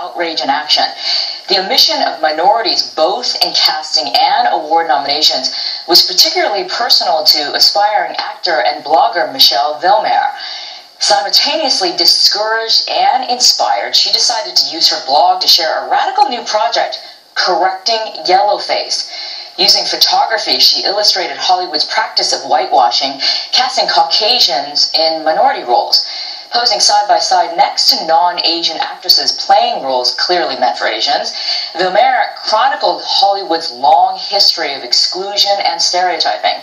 outrage in action. The omission of minorities, both in casting and award nominations, was particularly personal to aspiring actor and blogger Michelle Vilmer. Simultaneously discouraged and inspired, she decided to use her blog to share a radical new project, Correcting Yellowface. Using photography, she illustrated Hollywood's practice of whitewashing, casting Caucasians in minority roles. Posing side by side next to non-Asian actresses playing roles clearly meant for Asians, Vilmer chronicled Hollywood's long history of exclusion and stereotyping.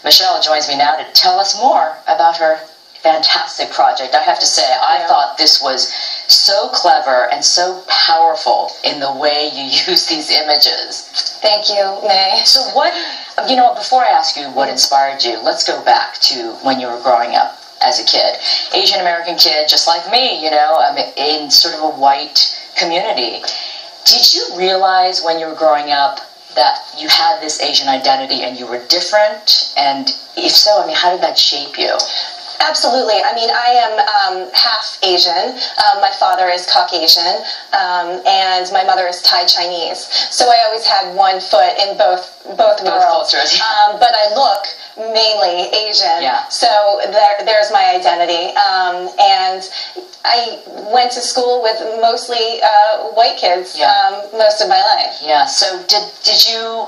Michelle joins me now to tell us more about her fantastic project. I have to say, I thought this was so clever and so powerful in the way you use these images. Thank you, May. So what, before I ask you what inspired you, let's go back to when you were growing up as a kid. Asian American kid, just like me, in sort of a white community. Did you realize when you were growing up that you had this Asian identity and you were different? And if so, how did that shape you? Absolutely. I am half Asian. My father is Caucasian, and my mother is Thai Chinese. So I always had one foot in both worlds. Cultures. But I look mainly Asian. Yeah. So there's my identity. And I went to school with mostly white kids most of my life. Yeah. So did you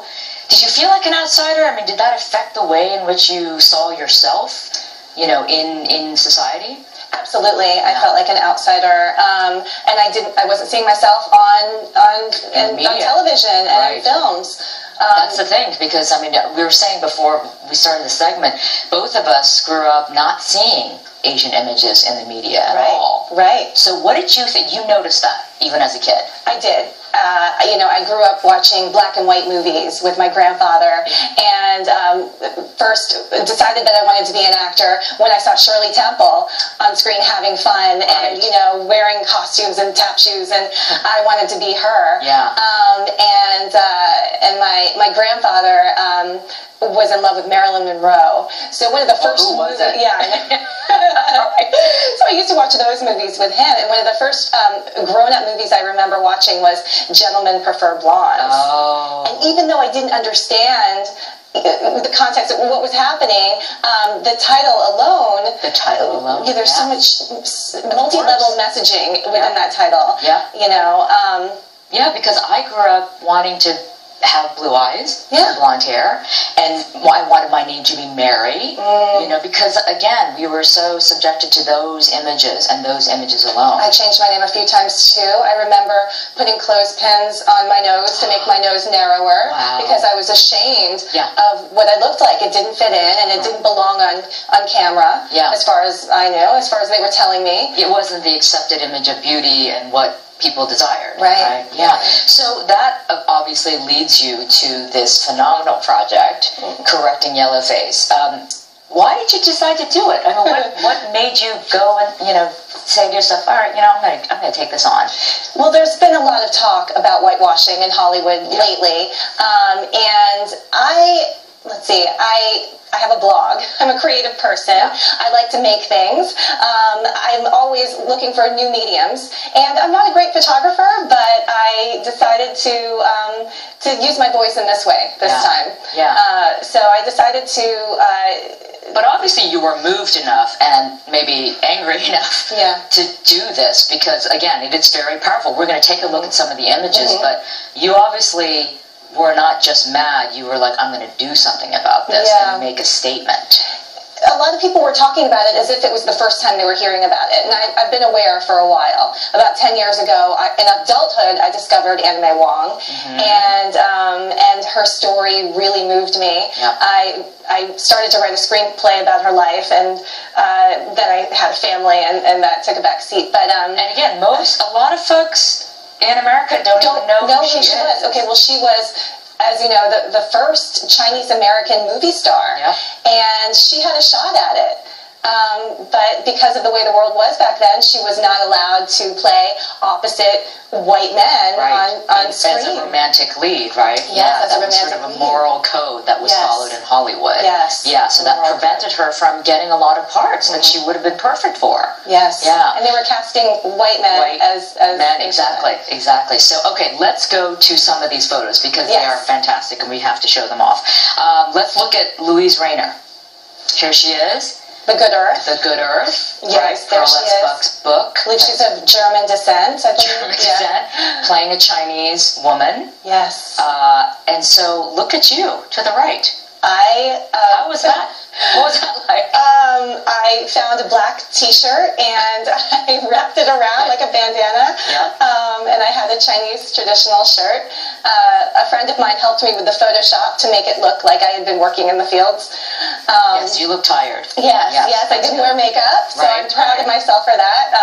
feel like an outsider? Did that affect the way in which you saw yourself? In society? Absolutely. I felt like an outsider. And I wasn't seeing myself on television and in films. That's the thing, because we were saying before we started the segment, both of us grew up not seeing Asian images in the media at all. Right. So what did you think? You noticed that even as a kid? I did. I grew up watching black and white movies with my grandfather, and first decided that I wanted to be an actor when I saw Shirley Temple on screen having fun and wearing costumes and tap shoes, and I wanted to be her. Yeah. And my grandfather was in love with Marilyn Monroe. So one of the first movies, so I used to watch those movies with him, and one of the first grown-up movies I remember watching was Gentlemen Prefer Blondes. Oh. And even though I didn't understand the context of what was happening, the title alone, there's so much multi-level messaging within that title. Yeah. Because I grew up wanting to have blue eyes, blonde hair, and I wanted my name to be Mary, because again, we were so subjected to those images and those images alone. I changed my name a few times too. I remember putting clothespins on my nose to make my nose narrower because I was ashamed of what I looked like. It didn't fit in and it didn't belong on camera, as far as I knew, as far as they were telling me. It wasn't the accepted image of beauty and what people desired. Right. Yeah. So that obviously leads you to this phenomenal project, Correcting Yellowface. Why did you decide to do it? What made you go and say to yourself, all right, I'm going to take this on? Well, there's been a lot of talk about whitewashing in Hollywood lately, and I have a blog. I'm a creative person. I like to make things. I'm always looking for new mediums, and I'm not a great photographer, but I decided to use my voice in this way this time. So I decided to. But obviously you were moved enough and maybe angry enough to do this, because again, it's very powerful. We're going to take a look at some of the images, but you obviously were not just mad, you were like, I'm going to do something about this and make a statement. A lot of people were talking about it as if it was the first time they were hearing about it, and I've been aware for a while. About 10 years ago, in adulthood, I discovered Anna May Wong, and her story really moved me. I started to write a screenplay about her life, and then I had a family, and that took a back seat. But and again, a lot of folks in America don't even know who she is. Okay, well, she was, as you know, the first Chinese-American movie star, and she had a shot at it. But because of the way the world was back then, she was not allowed to play opposite white men on screen. As a romantic lead, right? Yes, that was sort of a moral code that was followed in Hollywood. Yes. Yeah, so that prevented her from getting a lot of parts that she would have been perfect for. Yes. Yeah. And they were casting white men as men, exactly. So, okay, let's go to some of these photos because they are fantastic and we have to show them off. Let's look at Louise Rayner. Here she is. The Good Earth. The Good Earth. Yes, there she is. Buck's book. I believe she's of German descent, I believe. German descent, playing a Chinese woman. Yes. And so, look at you, to the right. How was that? What was that like? I found a black T-shirt and I wrapped it around like a bandana. Yeah. And I had a Chinese traditional shirt. A friend of mine helped me with the Photoshop to make it look like I had been working in the fields. Yes, you look tired. Yes, I didn't wear makeup, so I'm proud of myself for that.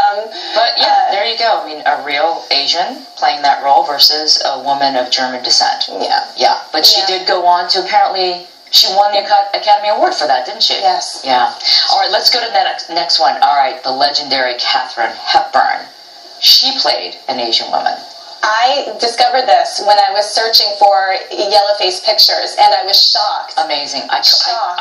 But yeah, there you go. I mean, a real Asian playing that role versus a woman of German descent. Yeah. But she did go on to apparently. She won the Academy Award for that, didn't she? Yes. Yeah. All right, let's go to the next one. All right, the legendary Katharine Hepburn. She played an Asian woman. I discovered this when I was searching for yellow face pictures, and I was shocked. Amazing. I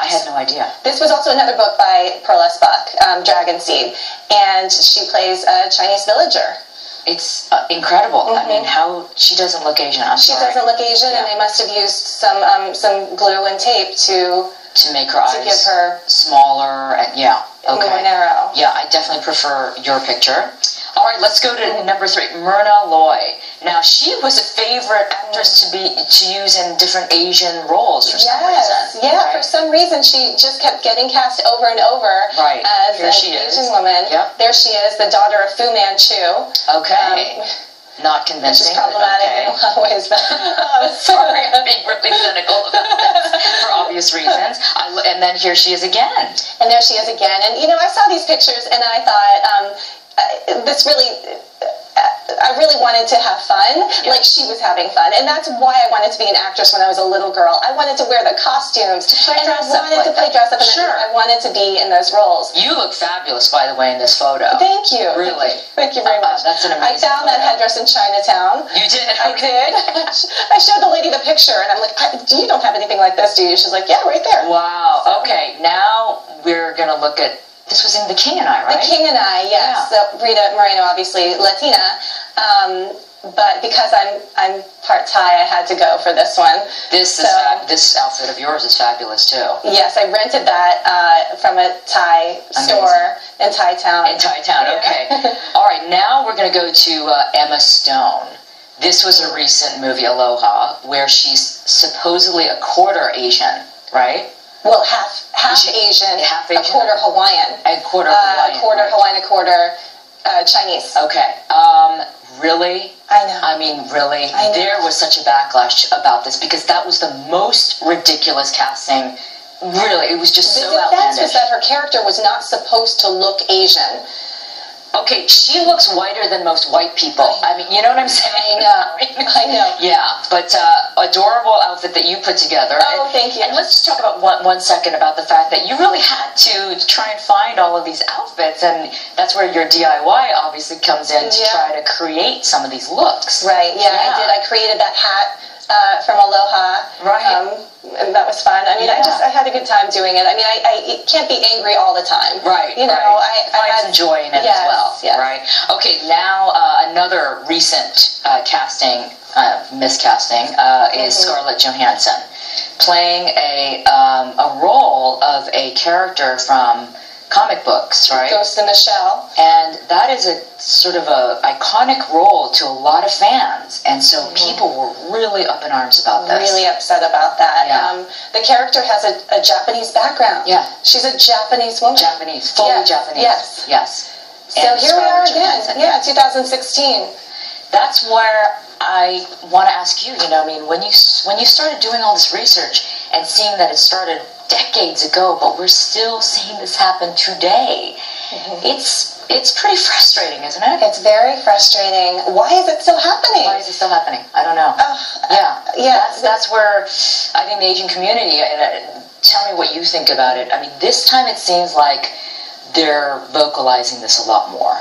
had no idea. This was also another book by Pearl S. Buck, Dragon Seed, and she plays a Chinese villager. It's incredible. I mean, how she doesn't look Asian. She doesn't look Asian, and they must have used some glue and tape to make her eyes give her smaller and more narrow. Yeah, I definitely prefer your picture. All right, let's go to number 3, Myrna Loy. Now, she was a favorite actress to use in different Asian roles for some reason. Yeah, right? For some reason she just kept getting cast over and over as an Asian woman. Yep. There she is, the daughter of Fu Manchu. Okay. Not convincing. Which is problematic in a lot of ways. But, sorry, I'm being really cynical about this for obvious reasons. And then here she is again. And there she is again. And, I saw these pictures and I thought, I really wanted to have fun, like she was having fun, and that's why I wanted to be an actress when I was a little girl. I wanted to wear the costumes, and I wanted to play dress up, and I wanted to be in those roles. You look fabulous, by the way, in this photo. Thank you. Really. Thank you very much. That's an amazing I found that headdress in Chinatown. You did? I did. I showed the lady the picture, and I'm like, you don't have anything like this, do you? She's like, yeah, right there. Wow. Okay, now we're going to look at. This was in The King and I, right? The King and I, yes. Yeah. So Rita Moreno, obviously Latina, but because I'm part Thai, I had to go for this one. This outfit of yours is fabulous too. Yes, I rented that from a Thai store in Thai Town. In Thai Town, okay. All right, now we're going to go to Emma Stone. This was a recent movie, Aloha, where she's supposedly a quarter Asian, right? Well, half Asian, a quarter Hawaiian. A quarter Hawaiian. A quarter Hawaiian, a quarter Chinese. Okay. Really? I know. I mean, really? I know. There was such a backlash about this because that was the most ridiculous casting. Really, it was just so outlandish. The defense was that her character was not supposed to look Asian. Okay, she looks whiter than most white people. I mean, you know what I'm saying? I know. Yeah, but adorable outfit that you put together. Oh, thank you. And let's just talk about one second about the fact that you really had to try and find all of these outfits, and that's where your DIY obviously comes in to try to create some of these looks. Right, I did. I created that hat from Aloha. Right. And that was fun. I mean, I had a good time doing it. I mean, I can't be angry all the time. Right. You know, I find some joy in it as well. Yes. Right. Okay. Now another recent miscasting is Scarlett Johansson playing a role of a character from comic books, right? Ghost in the Shell. And that is a sort of a iconic role to a lot of fans, and so people were really up in arms about this. Really upset about that. Yeah. The character has a Japanese background. Yeah. She's a Japanese woman. Japanese, fully Japanese. Yes. So and here we are Johansson, again. 2016. That's where I want to ask you, I mean, when you started doing all this research and seeing that it started decades ago, but we're still seeing this happen today, it's pretty frustrating, isn't it? It's very frustrating. Why is it still happening? Why is it still happening? I don't know. That's where I think the Asian community, and tell me what you think about it. I mean, this time it seems like they're vocalizing this a lot more.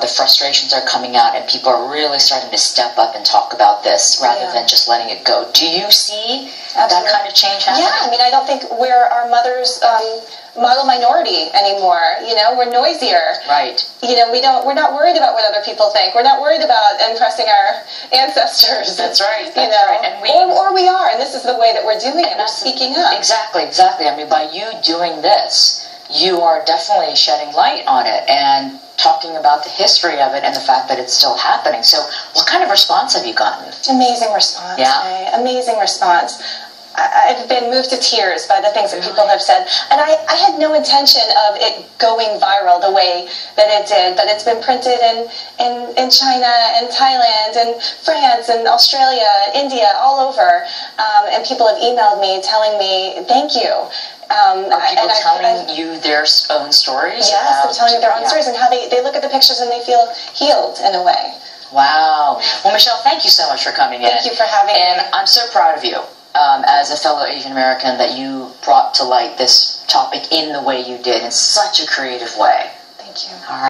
The frustrations are coming out, and people are really starting to step up and talk about this rather than just letting it go. Do you see that kind of change happening? Yeah, I mean, I don't think we're our mother's model minority anymore. You know, we're noisier. Right. You know, we're not worried about what other people think. We're not worried about impressing our ancestors. That's right. That's right. And or we are, and this is the way that we're doing it. We're speaking up. Exactly. I mean, by you doing this, you are definitely shedding light on it and talking about the history of it and the fact that it's still happening. So what kind of response have you gotten? Amazing response. Yeah. Amazing response. I've been moved to tears by the things that people have said. And I had no intention of it going viral the way that it did, but it's been printed in China and Thailand and France and Australia, India, all over. And people have emailed me telling me, thank you. Are people telling you their own stories? Yes, they're telling me their own stories and how they look at the pictures and they feel healed in a way. Wow. Well, Michelle, thank you so much for coming in. Thank you for having me. And I'm so proud of you as a fellow Asian American that you brought to light this topic in the way you did, in such a creative way. Thank you. All right.